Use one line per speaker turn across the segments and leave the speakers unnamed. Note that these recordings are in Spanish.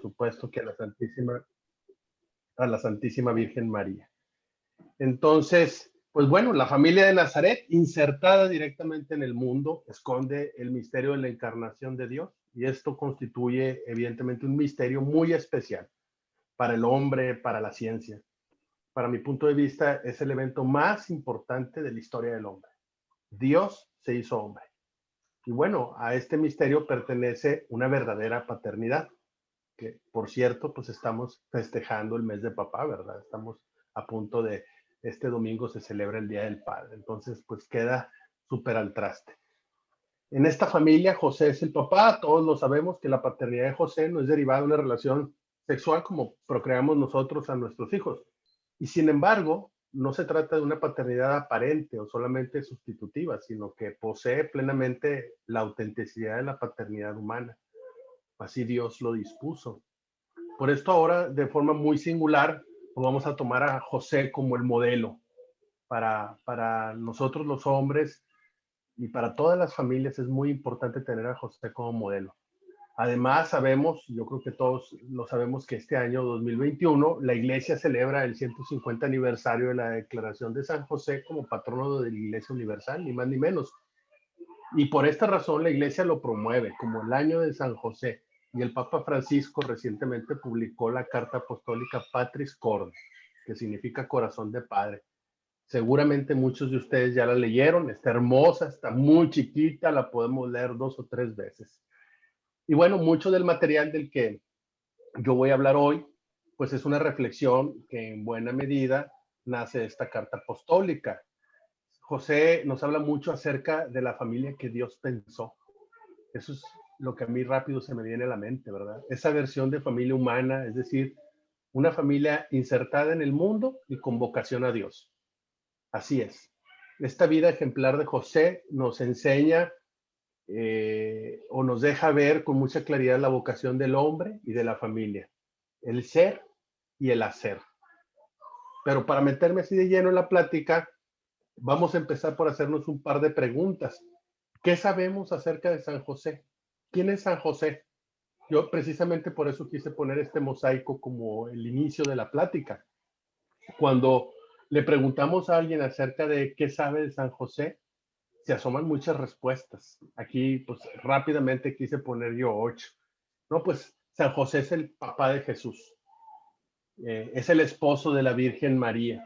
supuesto que a la Santísima Virgen María. Entonces, pues bueno, la familia de Nazaret, insertada directamente en el mundo, esconde el misterio de la encarnación de Dios, y esto constituye evidentemente un misterio muy especial para el hombre, para la ciencia. Para mi punto de vista, es el evento más importante de la historia del hombre. Dios se hizo hombre. Y bueno, a este misterio pertenece una verdadera paternidad, que por cierto, pues estamos festejando el mes de papá, ¿verdad? Estamos a punto de, este domingo se celebra el Día del Padre, entonces pues queda súper al traste. En esta familia, José es el papá, todos lo sabemos que la paternidad de José no es derivada de una relación sexual como procreamos nosotros a nuestros hijos. Y sin embargo, no se trata de una paternidad aparente o solamente sustitutiva, sino que posee plenamente la autenticidad de la paternidad humana. Así Dios lo dispuso. Por esto ahora, de forma muy singular, vamos a tomar a José como el modelo para nosotros los hombres y para todas las familias. Es muy importante tener a José como modelo. Además, sabemos, yo creo que todos lo sabemos, que este año 2021 la Iglesia celebra el 150 aniversario de la declaración de San José como patrono de la Iglesia Universal, ni más ni menos. Y por esta razón la Iglesia lo promueve como el año de San José. Y el Papa Francisco recientemente publicó la carta apostólica Patris Corde, que significa corazón de padre. Seguramente muchos de ustedes ya la leyeron, está hermosa, está muy chiquita, la podemos leer 2 o 3 veces. Y bueno, mucho del material del que yo voy a hablar hoy, pues es una reflexión que en buena medida nace de esta carta apostólica. José nos habla mucho acerca de la familia que Dios pensó. Eso es lo que a mí rápido se me viene a la mente, ¿verdad? Esa versión de familia humana, es decir, una familia insertada en el mundo y con vocación a Dios. Así es. Esta vida ejemplar de José nos enseña o nos deja ver con mucha claridad la vocación del hombre y de la familia, el ser y el hacer. Pero para meterme así de lleno en la plática, vamos a empezar por hacernos un par de preguntas. ¿Qué sabemos acerca de San José? ¿Quién es San José? Yo precisamente por eso quise poner este mosaico como el inicio de la plática. Cuando le preguntamos a alguien acerca de qué sabe de San José, se asoman muchas respuestas. Aquí, pues rápidamente quise poner yo 8. No, pues San José es el papá de Jesús. Es el esposo de la Virgen María.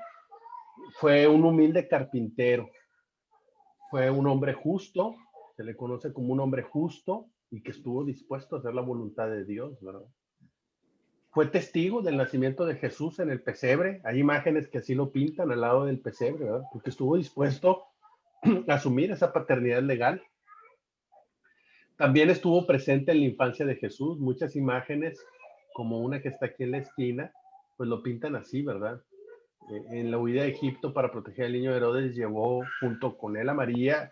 Fue un humilde carpintero. Fue un hombre justo. Se le conoce como un hombre justo y que estuvo dispuesto a hacer la voluntad de Dios, ¿verdad? Fue testigo del nacimiento de Jesús en el pesebre. Hay imágenes que así lo pintan al lado del pesebre, ¿verdad? Porque estuvo dispuesto a asumir esa paternidad legal. También estuvo presente en la infancia de Jesús. Muchas imágenes, como una que está aquí en la esquina, pues lo pintan así, ¿verdad? En la huida de Egipto para proteger al niño Herodes, llevó junto con él a María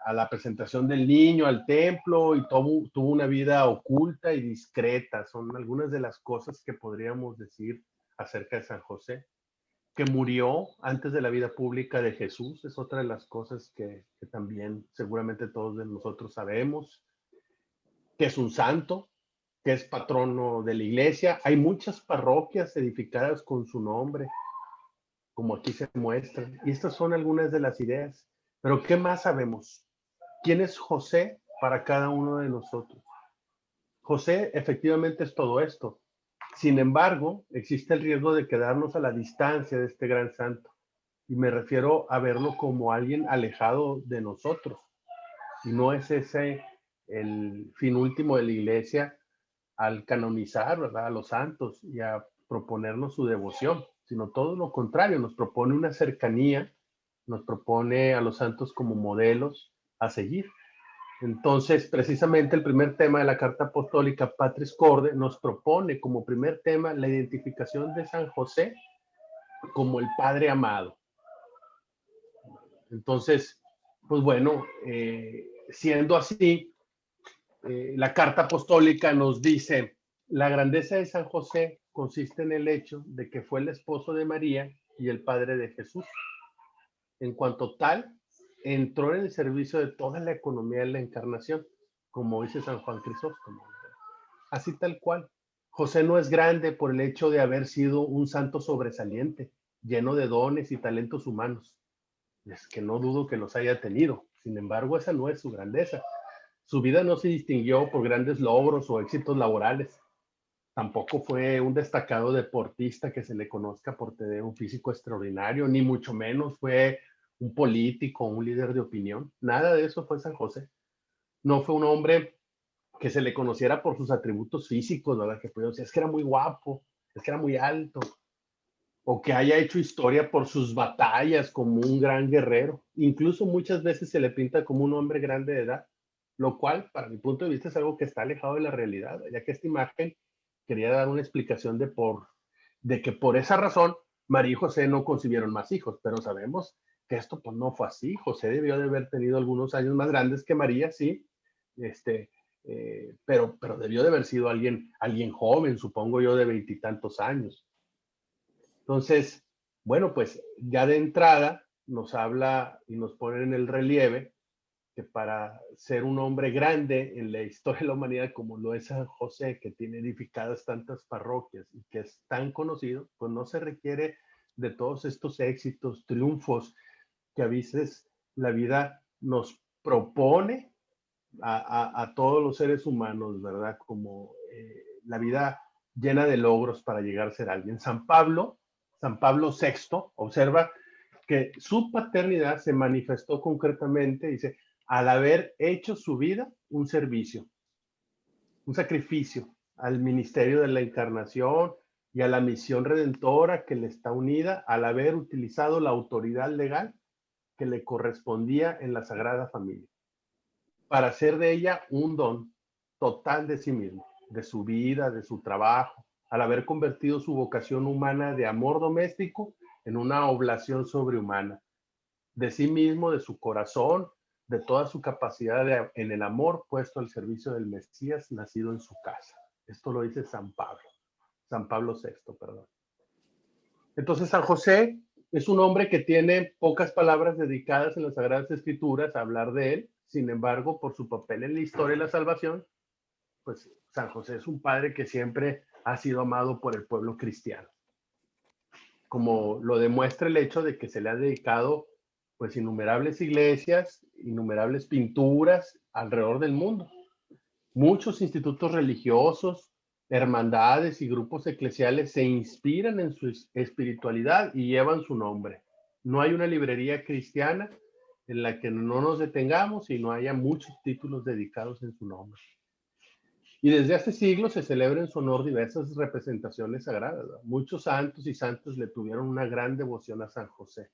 a la presentación del niño al templo y tuvo una vida oculta y discreta. Son algunas de las cosas que podríamos decir acerca de San José. Que murió antes de la vida pública de Jesús, es otra de las cosas que también seguramente todos de nosotros sabemos. Que es un santo, que es patrono de la iglesia. Hay muchas parroquias edificadas con su nombre, como aquí se muestra. Y estas son algunas de las ideas. Pero ¿qué más sabemos? ¿Quién es José para cada uno de nosotros? José efectivamente es todo esto. Sin embargo, existe el riesgo de quedarnos a la distancia de este gran santo. Y me refiero a verlo como alguien alejado de nosotros. Y no es ese el fin último de la iglesia al canonizar, ¿verdad?, a los santos y a proponernos su devoción, sino todo lo contrario, nos propone una cercanía, nos propone a los santos como modelos a seguir. Entonces, precisamente el primer tema de la carta apostólica Patris Corde nos propone como primer tema la identificación de San José como el Padre amado. Entonces, pues bueno, siendo así, la carta apostólica nos dice, la grandeza de San José consiste en el hecho de que fue el esposo de María y el padre de Jesús. En cuanto tal, entró en el servicio de toda la economía de la encarnación, como dice San Juan Crisóstomo. así tal cual. José no es grande por el hecho de haber sido un santo sobresaliente, lleno de dones y talentos humanos. Es que no dudo que los haya tenido. Sin embargo, esa no es su grandeza. Su vida no se distinguió por grandes logros o éxitos laborales. Tampoco fue un destacado deportista que se le conozca por tener un físico extraordinario, ni mucho menos fue un político, un líder de opinión. Nada de eso fue San José. No fue un hombre que se le conociera por sus atributos físicos, ¿verdad? Que pues, es que era muy guapo, es que era muy alto, o que haya hecho historia por sus batallas como un gran guerrero. Incluso muchas veces se le pinta como un hombre grande de edad, lo cual, para mi punto de vista, es algo que está alejado de la realidad, ya que esta imagen quería dar una explicación de que por esa razón María y José no concibieron más hijos, pero sabemos que esto pues no fue así. José debió de haber tenido algunos años más grandes que María, sí, este, pero debió de haber sido alguien joven, supongo yo, de veintitantos años. Entonces, bueno, pues ya de entrada nos habla y nos pone en el relieve que para ser un hombre grande en la historia de la humanidad como lo es San José, que tiene edificadas tantas parroquias y que es tan conocido, pues no se requiere de todos estos éxitos, triunfos que a veces la vida nos propone a todos los seres humanos, ¿verdad? Como la vida llena de logros para llegar a ser alguien. San Pablo VI, observa que su paternidad se manifestó concretamente, dice, al haber hecho su vida un servicio, un sacrificio al ministerio de la encarnación y a la misión redentora que le está unida, al haber utilizado la autoridad legal que le correspondía en la Sagrada Familia, para hacer de ella un don total de sí mismo, de su vida, de su trabajo, al haber convertido su vocación humana de amor doméstico en una oblación sobrehumana, de sí mismo, de su corazón, de toda su capacidad en el amor puesto al servicio del Mesías nacido en su casa. Esto lo dice San Pablo VI, perdón. Entonces San José es un hombre que tiene pocas palabras dedicadas en las Sagradas Escrituras a hablar de él. Sin embargo, por su papel en la historia de la salvación, pues San José es un padre que siempre ha sido amado por el pueblo cristiano, como lo demuestra el hecho de que se le ha dedicado pues innumerables iglesias, innumerables pinturas alrededor del mundo. Muchos institutos religiosos, hermandades y grupos eclesiales se inspiran en su espiritualidad y llevan su nombre. No hay una librería cristiana en la que no nos detengamos y no haya muchos títulos dedicados en su nombre. Y desde hace siglos se celebran en su honor diversas representaciones sagradas. Muchos santos y santas le tuvieron una gran devoción a San José.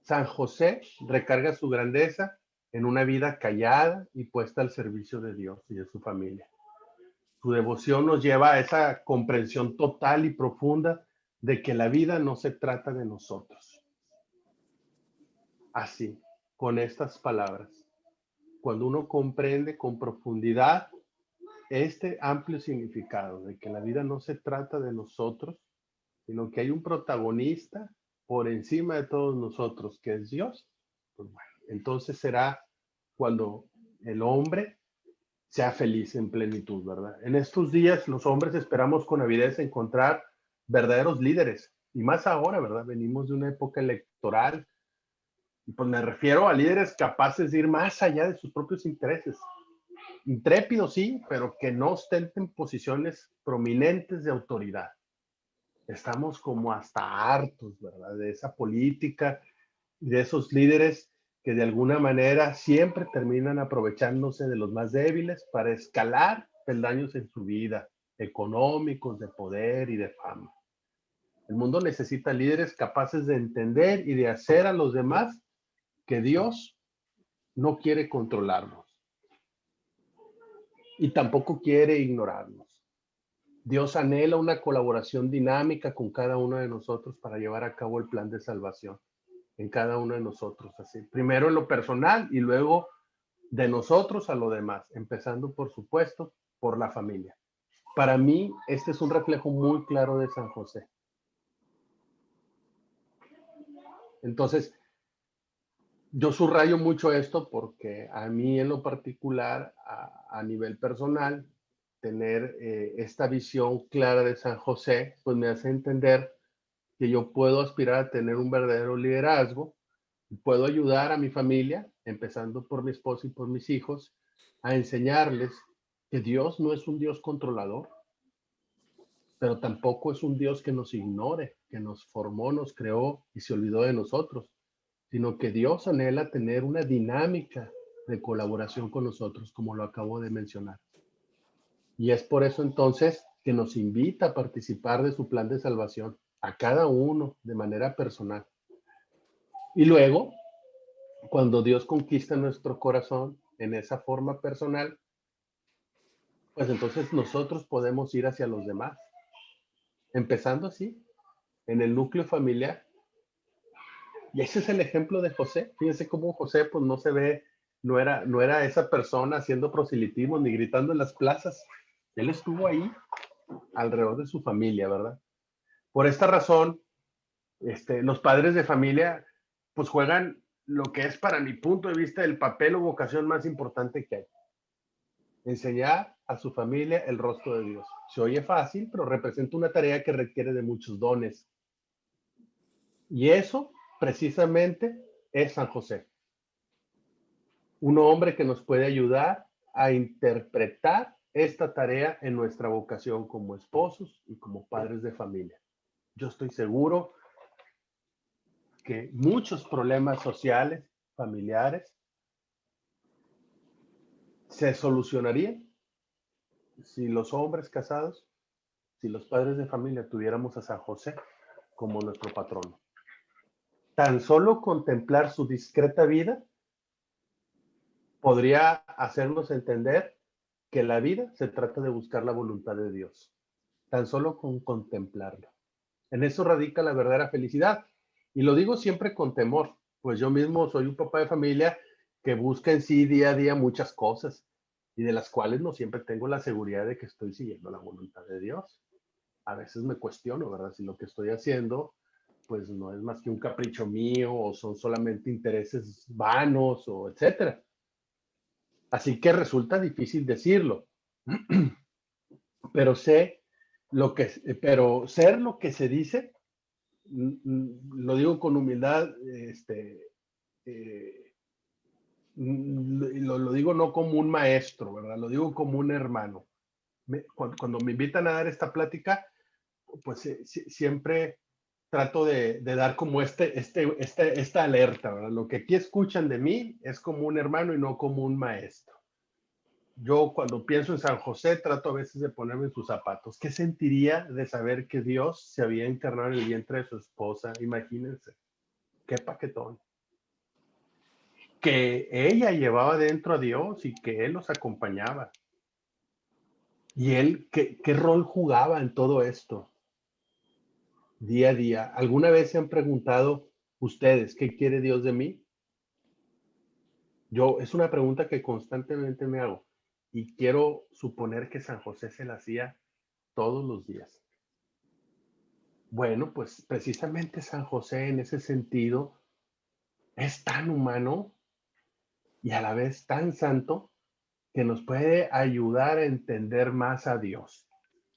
San José recarga su grandeza en una vida callada y puesta al servicio de Dios y de su familia. Su devoción nos lleva a esa comprensión total y profunda de que la vida no se trata de nosotros. Así, con estas palabras, cuando uno comprende con profundidad este amplio significado de que la vida no se trata de nosotros, sino que hay un protagonista por encima de todos nosotros, que es Dios, pues bueno, entonces será cuando el hombre sea feliz en plenitud, ¿verdad? En estos días los hombres esperamos con avidez encontrar verdaderos líderes, y más ahora, ¿verdad? Venimos de una época electoral, y pues me refiero a líderes capaces de ir más allá de sus propios intereses. Intrépidos, sí, pero que no ostenten posiciones prominentes de autoridad. Estamos como hasta hartos, ¿verdad? De esa política y de esos líderes que de alguna manera siempre terminan aprovechándose de los más débiles para escalar peldaños en su vida, económicos, de poder y de fama. El mundo necesita líderes capaces de entender y de hacer a los demás que Dios no quiere controlarnos y tampoco quiere ignorarnos. Dios anhela una colaboración dinámica con cada uno de nosotros para llevar a cabo el plan de salvación en cada uno de nosotros. Así, primero en lo personal y luego de nosotros a lo demás, empezando por supuesto por la familia. Para mí, este es un reflejo muy claro de San José. Entonces, yo subrayo mucho esto porque a mí en lo particular, a nivel personal, tener esta visión clara de San José, pues me hace entender que yo puedo aspirar a tener un verdadero liderazgo, puedo ayudar a mi familia, empezando por mi esposa y por mis hijos, a enseñarles que Dios no es un Dios controlador, pero tampoco es un Dios que nos ignore, que nos formó, nos creó y se olvidó de nosotros, sino que Dios anhela tener una dinámica de colaboración con nosotros, como lo acabo de mencionar. Y es por eso entonces que nos invita a participar de su plan de salvación, a cada uno de manera personal. Y luego, cuando Dios conquista nuestro corazón en esa forma personal, pues entonces nosotros podemos ir hacia los demás, empezando así, en el núcleo familiar. Y ese es el ejemplo de José. Fíjense cómo José pues no se ve, no era esa persona haciendo proselitismo ni gritando en las plazas. Él estuvo ahí alrededor de su familia, ¿verdad? Por esta razón, los padres de familia pues juegan lo que es para mi punto de vista el papel o vocación más importante que hay. Enseñar a su familia el rostro de Dios. Se oye fácil, pero representa una tarea que requiere de muchos dones. Y eso precisamente es San José. Un hombre que nos puede ayudar a interpretar esta tarea en nuestra vocación como esposos y como padres de familia. Yo estoy seguro que muchos problemas sociales, familiares, se solucionarían si los hombres casados, si los padres de familia tuviéramos a San José como nuestro patrono. Tan solo contemplar su discreta vida podría hacernos entender que la vida se trata de buscar la voluntad de Dios. Tan solo con contemplarlo. En eso radica la verdadera felicidad. Y lo digo siempre con temor, pues yo mismo soy un papá de familia que busca en sí día a día muchas cosas y de las cuales no siempre tengo la seguridad de que estoy siguiendo la voluntad de Dios. A veces me cuestiono, ¿verdad? Si lo que estoy haciendo, pues no es más que un capricho mío o son solamente intereses vanos o etcétera. Así que resulta difícil decirlo, pero pero ser lo que se dice, lo digo con humildad, eh, lo digo no como un maestro, ¿verdad? Lo digo como un hermano. Cuando me invitan a dar esta plática, pues siempre trato de dar como esta alerta, ¿verdad? Lo que aquí escuchan de mí es como un hermano y no como un maestro. Yo cuando pienso en San José trato a veces de ponerme en sus zapatos. ¿Qué sentiría de saber que Dios se había encarnado en el vientre de su esposa? Imagínense, qué paquetón. Que ella llevaba dentro a Dios y que Él los acompañaba. Y Él, ¿qué rol jugaba en todo esto? Día a día. ¿Alguna vez se han preguntado ustedes qué quiere Dios de mí? Es una pregunta que constantemente me hago y quiero suponer que San José se la hacía todos los días. Bueno, pues precisamente San José en ese sentido es tan humano y a la vez tan santo que nos puede ayudar a entender más a Dios.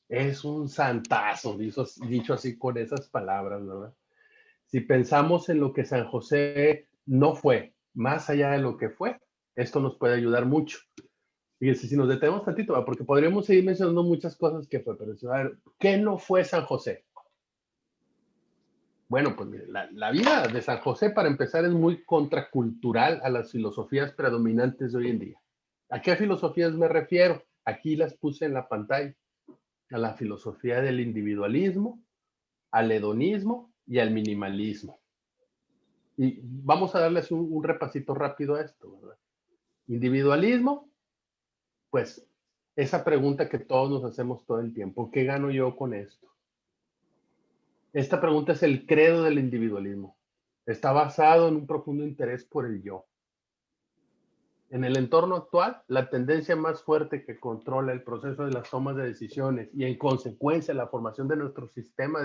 Es un santazo, dicho así con esas palabras, ¿verdad? Si pensamos en lo que San José no fue, más allá de lo que fue, esto nos puede ayudar mucho. Fíjense, si nos detenemos tantito, ¿verdad? Porque podríamos seguir mencionando muchas cosas que fue, pero a ver, ¿qué no fue San José? Bueno, pues mire, la vida de San José, para empezar, es muy contracultural a las filosofías predominantes de hoy en día. ¿A qué filosofías me refiero? Aquí las puse en la pantalla. A la filosofía del individualismo, al hedonismo y al minimalismo. Y vamos a darles un repasito rápido a esto, ¿verdad? Individualismo, pues esa pregunta que todos nos hacemos todo el tiempo, ¿qué gano yo con esto? Esta pregunta es el credo del individualismo. Está basado en un profundo interés por el yo. En el entorno actual, la tendencia más fuerte que controla el proceso de las tomas de decisiones y en consecuencia la formación de nuestro sistema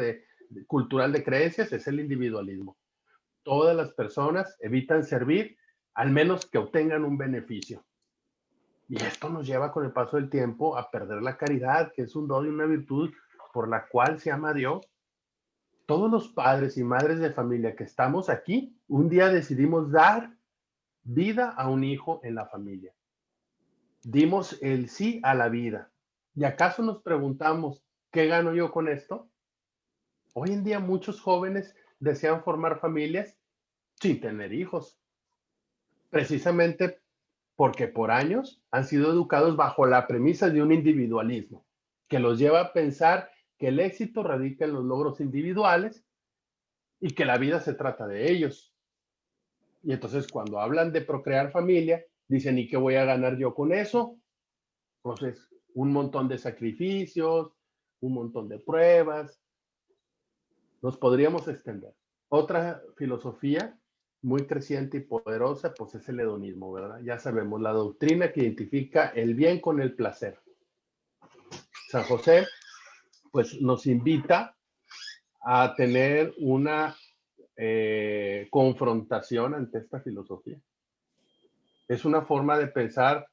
cultural de creencias es el individualismo. Todas las personas evitan servir, al menos que obtengan un beneficio. Y esto nos lleva con el paso del tiempo a perder la caridad, que es un don y una virtud por la cual se ama a Dios. Todos los padres y madres de familia que estamos aquí, un día decidimos dar vida a un hijo en la familia. Dimos el sí a la vida. ¿Y acaso nos preguntamos, qué gano yo con esto? Hoy en día muchos jóvenes desean formar familias sin tener hijos, precisamente porque por años han sido educados bajo la premisa de un individualismo, que los lleva a pensar que el éxito radica en los logros individuales y que la vida se trata de ellos. Y entonces cuando hablan de procrear familia, dicen, ¿y qué voy a ganar yo con eso? Entonces, un montón de sacrificios, un montón de pruebas, nos podríamos extender. Otra filosofía muy creciente y poderosa, pues es el hedonismo, ¿verdad? Ya sabemos, la doctrina que identifica el bien con el placer. San José, pues nos invita a tener una confrontación ante esta filosofía. Es una forma de pensar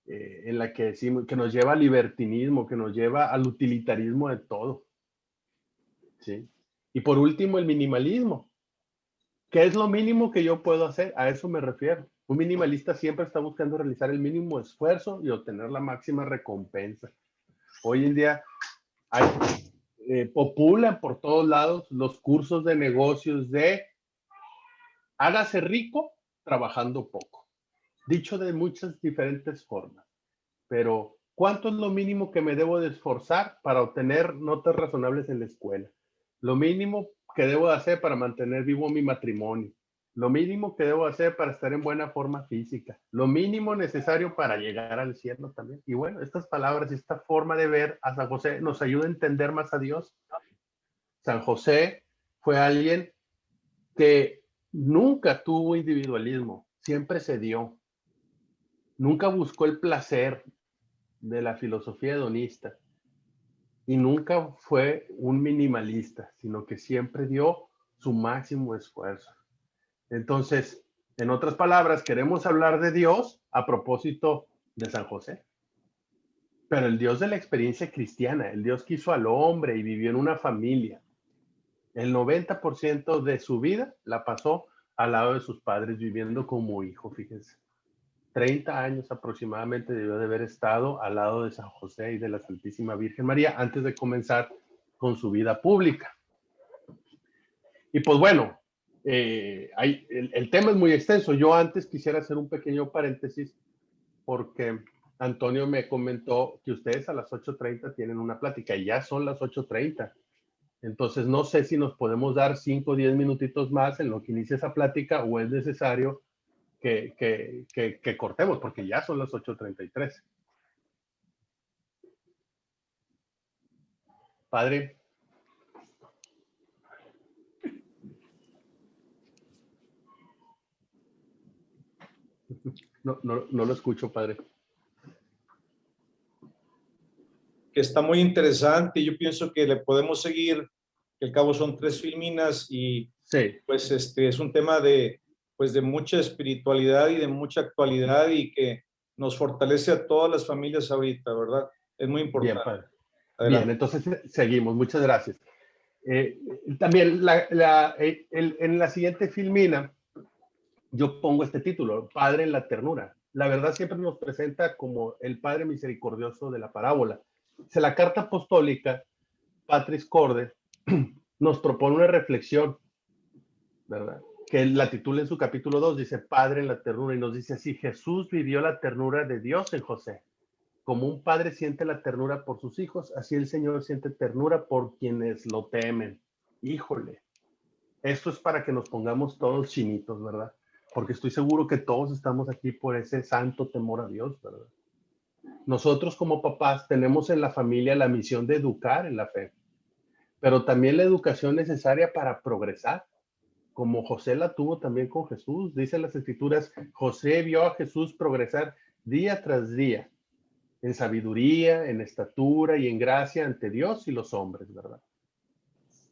en la que decimos que nos lleva al libertinismo, que nos lleva al utilitarismo de todo. ¿Sí? Y por último, el minimalismo. ¿Qué es lo mínimo que yo puedo hacer? A eso me refiero. Un minimalista siempre está buscando realizar el mínimo esfuerzo y obtener la máxima recompensa. Hoy en día hay, populan por todos lados los cursos de negocios de hágase rico trabajando poco. Dicho de muchas diferentes formas. Pero, ¿cuánto es lo mínimo que me debo de esforzar para obtener notas razonables en la escuela? Lo mínimo que debo de hacer para mantener vivo mi matrimonio. Lo mínimo que debo hacer para estar en buena forma física. Lo mínimo necesario para llegar al cielo también. Y bueno, estas palabras y esta forma de ver a San José nos ayuda a entender más a Dios. San José fue alguien que nunca tuvo individualismo, siempre se dio. Nunca buscó el placer de la filosofía hedonista y nunca fue un minimalista, sino que siempre dio su máximo esfuerzo. Entonces, en otras palabras, queremos hablar de Dios a propósito de San José, pero el Dios de la experiencia cristiana, el Dios que hizo al hombre y vivió en una familia. El 90% de su vida la pasó al lado de sus padres viviendo como hijo, fíjense. 30 años aproximadamente debió de haber estado al lado de San José y de la Santísima Virgen María antes de comenzar con su vida pública. Y pues bueno, el tema es muy extenso. Yo antes quisiera hacer un pequeño paréntesis porque Antonio me comentó que ustedes a las 8:30 tienen una plática y ya son las 8:30. Entonces no sé si nos podemos dar 5 o 10 minutitos más en lo que inicia esa plática o es necesario que cortemos porque ya son las 8:33. Padre. No lo escucho, padre.
Que está muy interesante. Yo pienso que le podemos seguir, que al cabo son 3 filminas y
Sí.
pues es un tema pues de mucha espiritualidad y de mucha actualidad y que nos fortalece a todas las familias ahorita, ¿verdad? Es muy importante.
Bien, padre.
Adelante.
Bien, entonces seguimos. Muchas gracias. También en la siguiente filmina yo pongo este título, Padre en la ternura. La verdad siempre nos presenta como el Padre misericordioso de la parábola. La carta apostólica, Patris Corde, nos propone una reflexión, ¿verdad? Que la titula en su capítulo 2, dice Padre en la ternura, y nos dice así, Jesús vivió la ternura de Dios en José. Como un padre siente la ternura por sus hijos, así el Señor siente ternura por quienes lo temen. Híjole, esto es para que nos pongamos todos chinitos, ¿verdad? Porque estoy seguro que todos estamos aquí por ese santo temor a Dios, ¿verdad? Nosotros como papás tenemos en la familia la misión de educar en la fe, pero también la educación necesaria para progresar, como José la tuvo también con Jesús. Dicen las escrituras, José vio a Jesús progresar día tras día, en sabiduría, en estatura y en gracia ante Dios y los hombres, ¿verdad?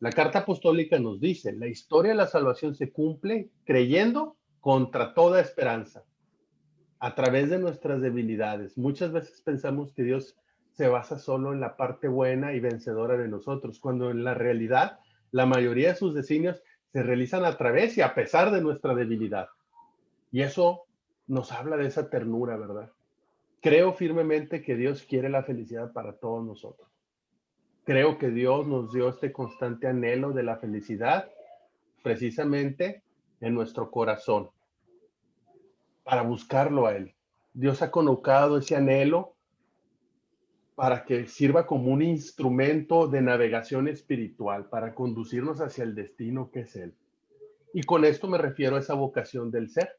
La carta apostólica nos dice, la historia de la salvación se cumple creyendo contra toda esperanza. a través de nuestras debilidades. Muchas veces pensamos que Dios se basa solo en la parte buena y vencedora de nosotros, cuando en la realidad la mayoría de sus designios se realizan a través y a pesar de nuestra debilidad. Y eso nos habla de esa ternura, ¿verdad? Creo firmemente que Dios quiere la felicidad para todos nosotros. Creo que Dios nos dio este constante anhelo de la felicidad precisamente en nuestro corazón, para buscarlo a Él. Dios ha colocado ese anhelo para que sirva como un instrumento de navegación espiritual, para conducirnos hacia el destino que es Él. Y con esto me refiero a esa vocación del ser.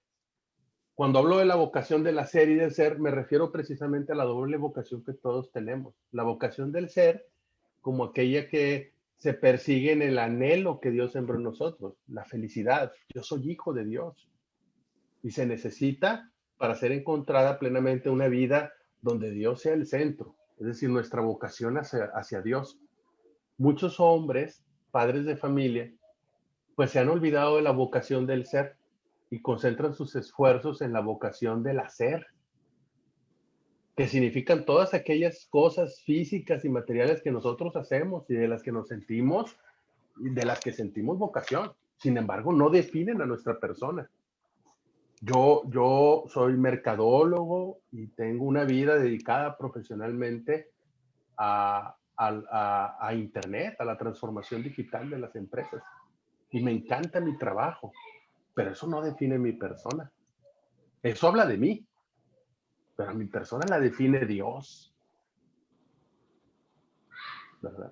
Cuando hablo de la vocación del hacer y del ser, me refiero precisamente a la doble vocación que todos tenemos. La vocación del ser, como aquella que se persigue en el anhelo que Dios sembró en nosotros, la felicidad. Yo soy hijo de Dios y se necesita para ser encontrada plenamente una vida donde Dios sea el centro, es decir, nuestra vocación hacia Dios. Muchos hombres, padres de familia, pues se han olvidado de la vocación del ser y concentran sus esfuerzos en la vocación del hacer, que significan todas aquellas cosas físicas y materiales que nosotros hacemos y de las que nos sentimos y de las que sentimos vocación. Sin embargo, no definen a nuestra persona. Yo soy mercadólogo y tengo una vida dedicada profesionalmente a Internet, a la transformación digital de las empresas. Y me encanta mi trabajo, pero eso no define mi persona. Eso habla de mí, pero mi persona la define Dios, ¿verdad?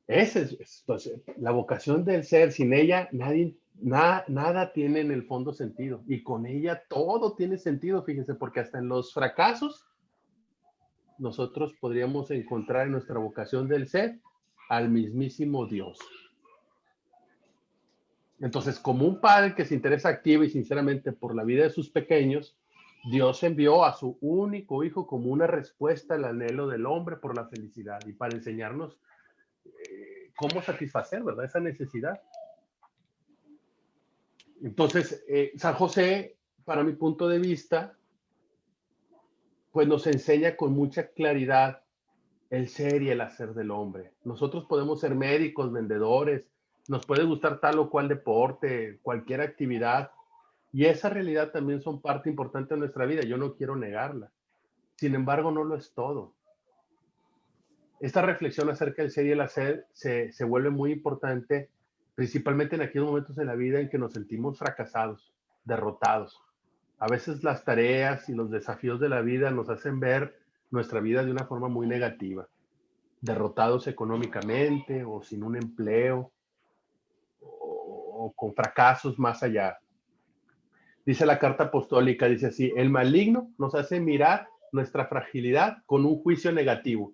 Entonces, la vocación del ser, sin ella nada tiene en el fondo sentido. Y con ella todo tiene sentido, fíjense, porque hasta en los fracasos nosotros podríamos encontrar en nuestra vocación del ser al mismísimo Dios. Entonces, como un padre que se interesa activa y sinceramente por la vida de sus pequeños, Dios envió a su único hijo como una respuesta al anhelo del hombre por la felicidad y para enseñarnos cómo satisfacer, ¿verdad? Esa necesidad. Entonces, San José, para mi punto de vista, pues nos enseña con mucha claridad el ser y el hacer del hombre. Nosotros podemos ser médicos, vendedores, nos puede gustar tal o cual deporte, cualquier actividad, y esa realidad también son parte importante de nuestra vida, yo no quiero negarla. Sin embargo, no lo es todo. Esta reflexión acerca del ser y el hacer se vuelve muy importante, principalmente en aquellos momentos de la vida en que nos sentimos fracasados, derrotados. A veces las tareas y los desafíos de la vida nos hacen ver nuestra vida de una forma muy negativa, derrotados económicamente o sin un empleo o con fracasos más allá. Dice la carta apostólica, dice así, el maligno nos hace mirar nuestra fragilidad con un juicio negativo,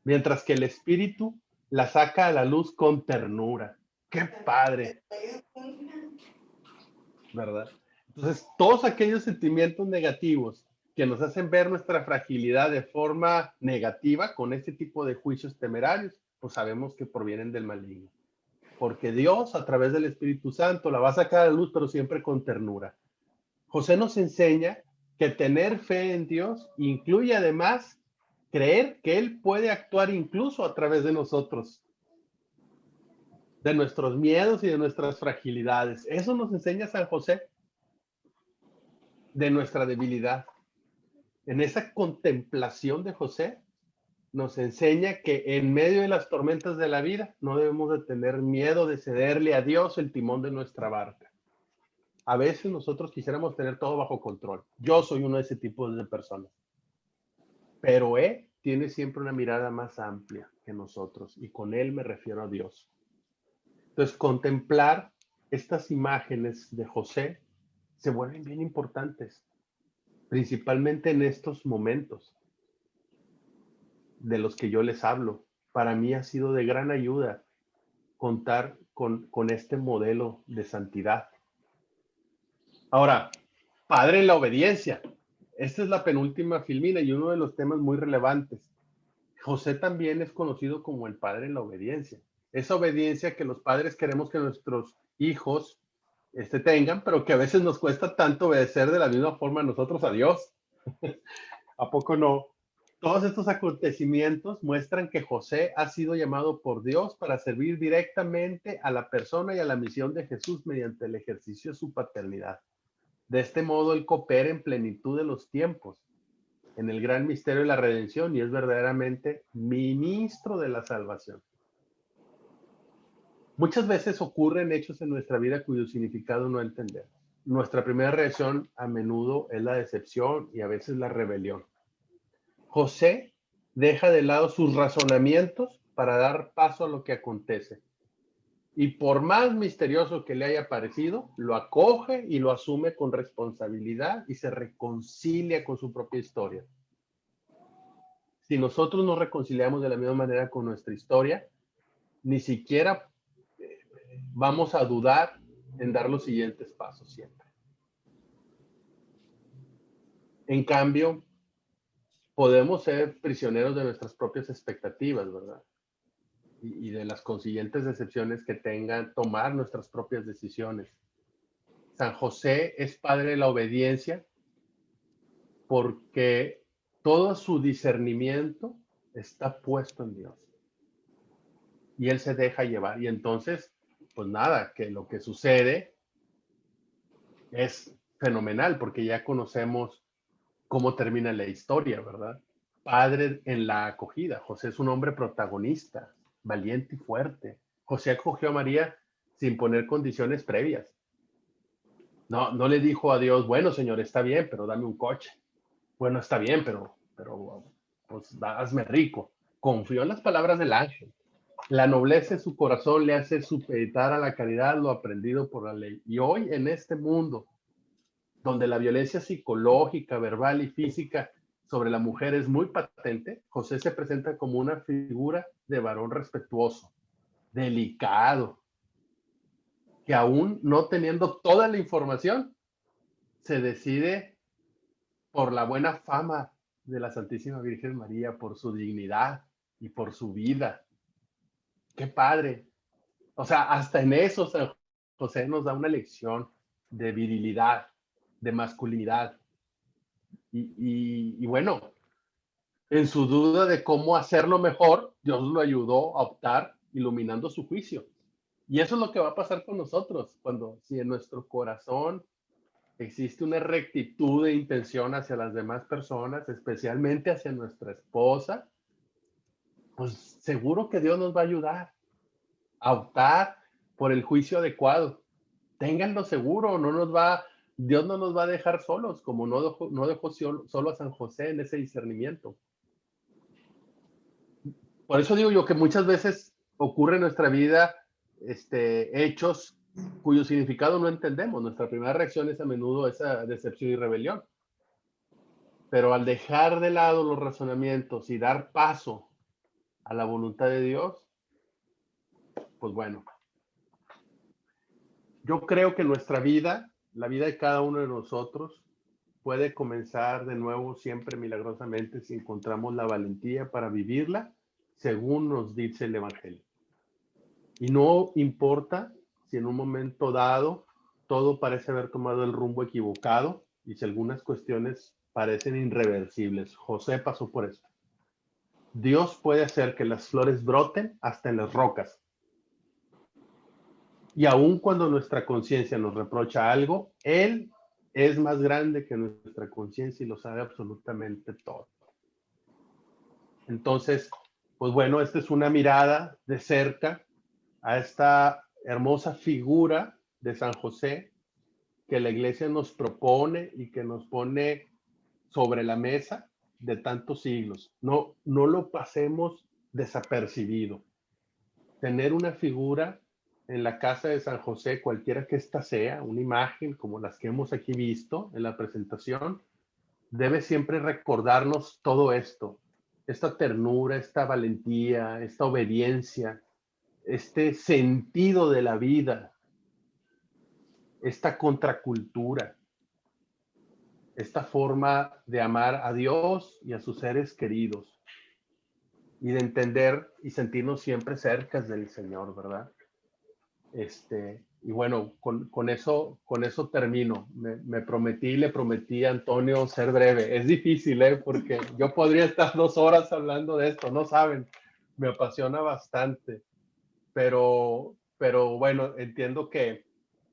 mientras que el espíritu la saca a la luz con ternura. ¡Qué padre! ¿Verdad? Entonces, todos aquellos sentimientos negativos que nos hacen ver nuestra fragilidad de forma negativa con este tipo de juicios temerarios, pues sabemos que provienen del maligno. Porque Dios, a través del Espíritu Santo, la va a sacar a la luz, pero siempre con ternura. José nos enseña que tener fe en Dios incluye además creer que Él puede actuar incluso a través de nosotros, de nuestros miedos y de nuestras fragilidades. Eso nos enseña San José, de nuestra debilidad. En esa contemplación de José, nos enseña que en medio de las tormentas de la vida no debemos de tener miedo de cederle a Dios el timón de nuestra barca. A veces nosotros quisiéramos tener todo bajo control. Yo soy uno de ese tipo de personas. Pero Él tiene siempre una mirada más amplia que nosotros y con Él me refiero a Dios. Entonces, contemplar estas imágenes de José se vuelven bien importantes, principalmente en estos momentos de los que yo les hablo. Para mí ha sido de gran ayuda contar con este modelo de santidad. Ahora, padre en la obediencia. Esta es la penúltima filmina y uno de los temas muy relevantes. José también es conocido como el padre en la obediencia. Esa obediencia que los padres queremos que nuestros hijos tengan, pero que a veces nos cuesta tanto obedecer de la misma forma nosotros a Dios. ¿A poco no? Todos estos acontecimientos muestran que José ha sido llamado por Dios para servir directamente a la persona y a la misión de Jesús mediante el ejercicio de su paternidad. De este modo, él coopera en plenitud de los tiempos, en el gran misterio de la redención, y es verdaderamente ministro de la salvación. Muchas veces ocurren hechos en nuestra vida cuyo significado no entendemos. Nuestra primera reacción a menudo es la decepción y a veces la rebelión. José deja de lado sus razonamientos para dar paso a lo que acontece. Y por más misterioso que le haya parecido, lo acoge y lo asume con responsabilidad y se reconcilia con su propia historia. Si nosotros nos reconciliamos de la misma manera con nuestra historia, ni siquiera vamos a dudar en dar los siguientes pasos siempre. En cambio, podemos ser prisioneros de nuestras propias expectativas, ¿verdad? Y de las consiguientes decepciones que tengan, tomar nuestras propias decisiones. San José es padre de la obediencia porque todo su discernimiento está puesto en Dios. Y él se deja llevar. Y entonces, pues nada, que lo que sucede es fenomenal porque ya conocemos cómo termina la historia, ¿verdad? Padre en la acogida. José es un hombre protagonista, valiente y fuerte. José acogió a María sin poner condiciones previas. No le dijo a Dios, bueno, Señor, está bien, pero dame un coche. Bueno, está bien, pero pues hazme rico. Confió en las palabras del ángel. La nobleza de su corazón le hace supeditar a la caridad lo aprendido por la ley. Y hoy en este mundo, donde la violencia psicológica, verbal y física sobre la mujer es muy patente, José se presenta como una figura de varón respetuoso, delicado, que aún no teniendo toda la información, se decide por la buena fama de la Santísima Virgen María, por su dignidad y por su vida. ¡Qué padre! O sea, hasta en eso San José nos da una lección de virilidad, de masculinidad. Y bueno, en su duda de cómo hacerlo mejor, Dios lo ayudó a optar iluminando su juicio. Y eso es lo que va a pasar con nosotros, cuando si en nuestro corazón existe una rectitud de intención hacia las demás personas, especialmente hacia nuestra esposa, pues seguro que Dios nos va a ayudar a optar por el juicio adecuado. Ténganlo seguro, Dios no nos va a dejar solos, como no dejó solo a San José en ese discernimiento. Por eso digo yo que muchas veces ocurre en nuestra vida hechos cuyo significado no entendemos. Nuestra primera reacción es a menudo esa decepción y rebelión. Pero al dejar de lado los razonamientos y dar paso a la voluntad de Dios, pues bueno, yo creo que nuestra vida, la vida de cada uno de nosotros, puede comenzar de nuevo siempre milagrosamente si encontramos la valentía para vivirla según nos dice el Evangelio. Y no importa si en un momento dado todo parece haber tomado el rumbo equivocado y si algunas cuestiones parecen irreversibles. José pasó por esto. Dios puede hacer que las flores broten hasta en las rocas. Y aun cuando nuestra conciencia nos reprocha algo, Él es más grande que nuestra conciencia y lo sabe absolutamente todo. Entonces, pues bueno, esta es una mirada de cerca a esta hermosa figura de San José que la iglesia nos propone y que nos pone sobre la mesa de tantos siglos. No lo pasemos desapercibido. Tener una figura en la casa de San José, cualquiera que ésta sea, una imagen como las que hemos aquí visto en la presentación, debe siempre recordarnos todo esto, esta ternura, esta valentía, esta obediencia, este sentido de la vida, esta contracultura, esta forma de amar a Dios y a sus seres queridos y de entender y sentirnos siempre cerca del Señor, ¿verdad? y bueno, con eso termino. Le prometí a Antonio ser breve. Es difícil, porque yo podría estar 2 horas hablando de esto, no saben, me apasiona bastante, pero bueno, entiendo que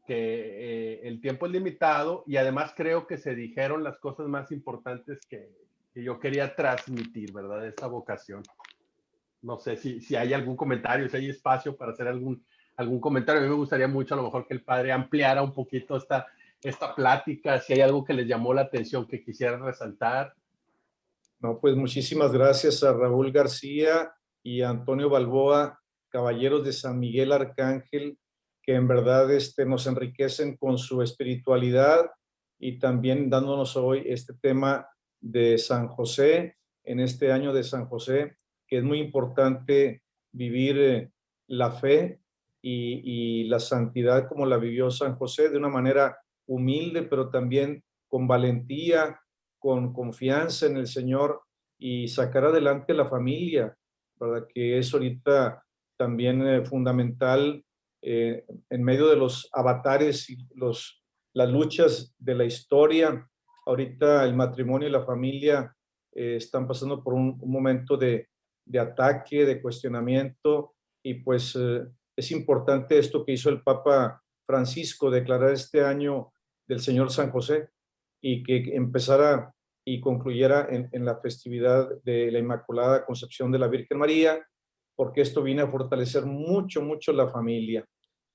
el tiempo es limitado y además creo que se dijeron las cosas más importantes que yo quería transmitir, ¿verdad? Esa vocación. No sé si hay algún comentario, si hay espacio para hacer algún comentario. A mí me gustaría mucho a lo mejor que el padre ampliara un poquito esta plática, si hay algo que les llamó la atención que quisieran resaltar.
No, pues muchísimas gracias a Raúl García y a Antonio Balboa, caballeros de San Miguel Arcángel, que en verdad nos enriquecen con su espiritualidad y también dándonos hoy este tema de San José, en este año de San José, que es muy importante vivir la fe y la santidad como la vivió San José, de una manera humilde, pero también con valentía, con confianza en el Señor y sacar adelante la familia, ¿verdad? Que es ahorita también fundamental en medio de los avatares y las luchas de la historia. Ahorita el matrimonio y la familia están pasando por un momento de ataque, de cuestionamiento, y pues es importante esto que hizo el Papa Francisco, declarar este año del Señor San José y que empezara y concluyera en la festividad de la Inmaculada Concepción de la Virgen María, porque esto viene a fortalecer mucho, mucho la familia.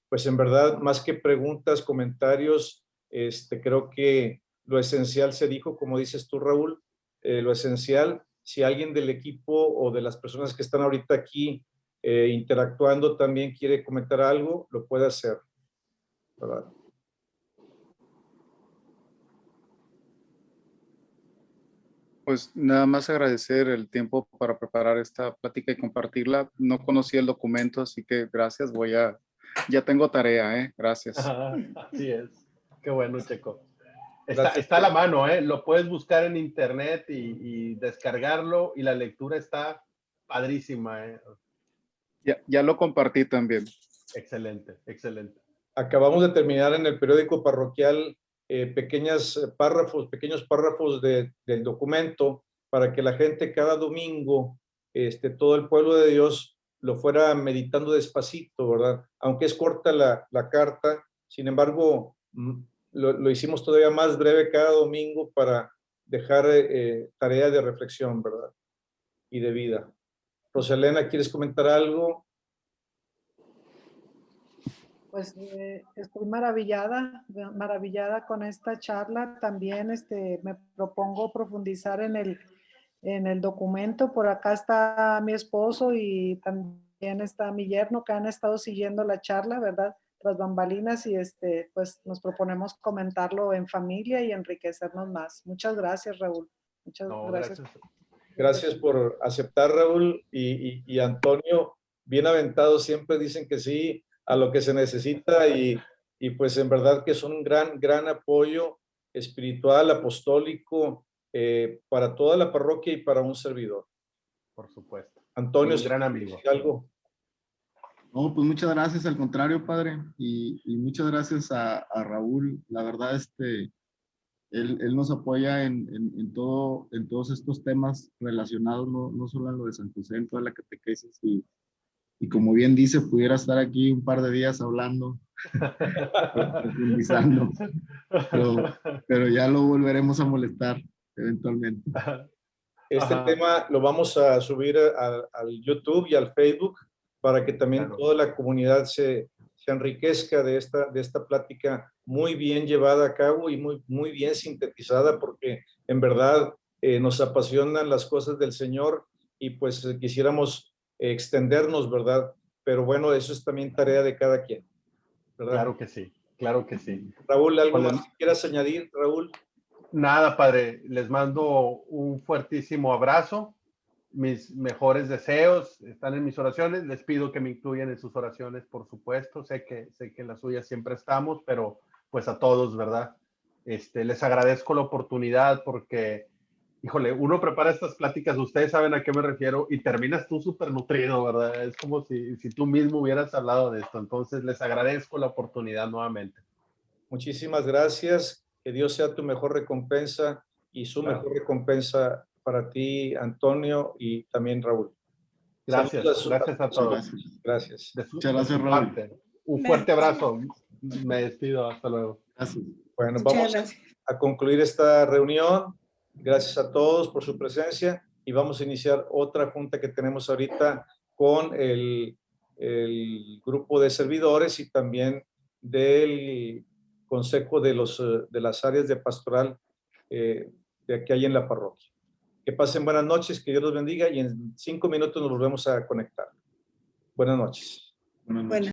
Pues en verdad, más que preguntas, comentarios, creo que lo esencial se dijo, como dices tú, Raúl, lo esencial, si alguien del equipo o de las personas que están ahorita aquí interactuando también quiere comentar algo, lo puede hacer, ¿verdad?
Pues nada más agradecer el tiempo para preparar esta plática y compartirla. No conocía el documento, así que gracias. Ya tengo tarea, ¿eh? Gracias.
Así es. Qué bueno, Checo.
Gracias
Está a la mano, lo puedes buscar en internet y descargarlo, y la lectura está padrísima.
Ya lo compartí también.
Excelente, excelente.
Acabamos de terminar en el periódico parroquial pequeños párrafos del documento para que la gente cada domingo, todo el pueblo de Dios, lo fuera meditando despacito, ¿verdad? Aunque es corta la carta, sin embargo, lo hicimos todavía más breve cada domingo para dejar tarea de reflexión, ¿verdad? Y de vida. Rosalena, ¿quieres comentar algo?
Pues estoy maravillada con esta charla. También me propongo profundizar en el documento. Por acá está mi esposo y también está mi yerno, que han estado siguiendo la charla, ¿verdad? Tras bambalinas, y pues nos proponemos comentarlo en familia y enriquecernos más. Muchas gracias, Raúl. Muchas gracias.
Gracias por aceptar, Raúl, y Antonio, bien aventados, siempre dicen que sí a lo que se necesita, y pues en verdad que son un gran apoyo espiritual, apostólico, para toda la parroquia y para un servidor.
Por supuesto.
Antonio,
un gran amigo.
¿algo?
No, pues muchas gracias, al contrario, padre, y muchas gracias a Raúl. La verdad, él nos apoya en todos estos temas relacionados, no solo en lo de San José, en toda la catequesis, y como bien dice, pudiera estar aquí un par de días hablando, profundizando, pero ya lo volveremos a molestar eventualmente.
Este
Ajá.
tema lo vamos a subir al YouTube y al Facebook para que también
Claro.
toda la comunidad se enriquezca de esta plática muy bien llevada a cabo y muy bien sintetizada, porque en verdad nos apasionan las cosas del Señor y pues quisiéramos extendernos, ¿verdad? Pero bueno, eso es también tarea de cada quien, ¿verdad?
Claro que sí, claro que sí.
Raúl, ¿algo más que quieras añadir, Raúl?
Nada, padre, les mando un fuertísimo abrazo, mis mejores deseos están en mis oraciones, les pido que me incluyan en sus oraciones, por supuesto, sé que en las suyas siempre estamos, pero pues a todos, ¿verdad? Les agradezco la oportunidad porque híjole, uno prepara estas pláticas, ustedes saben a qué me refiero, y terminas tú súper nutrido, ¿verdad? Es como si tú mismo hubieras hablado de esto. Entonces, les agradezco la oportunidad nuevamente.
Muchísimas gracias. Que Dios sea tu mejor recompensa y su
Claro.
mejor recompensa para ti, Antonio, y también Raúl.
Gracias,
Saludos
gracias a
Muchas
todos.
gracias.
Gracias.
Muchas gracias,
De su
Raúl.
parte. Un fuerte abrazo. Me despido. Hasta luego.
Gracias.
Bueno,
Muchas
vamos
gracias.
a concluir esta reunión. Gracias a todos por su presencia y vamos a iniciar otra junta que tenemos ahorita con el grupo de servidores y también del consejo de las áreas de pastoral de que hay en la parroquia. Que pasen buenas noches, que Dios los bendiga y en 5 minutos nos volvemos a conectar. Buenas noches.
Buenas noches.
Bueno.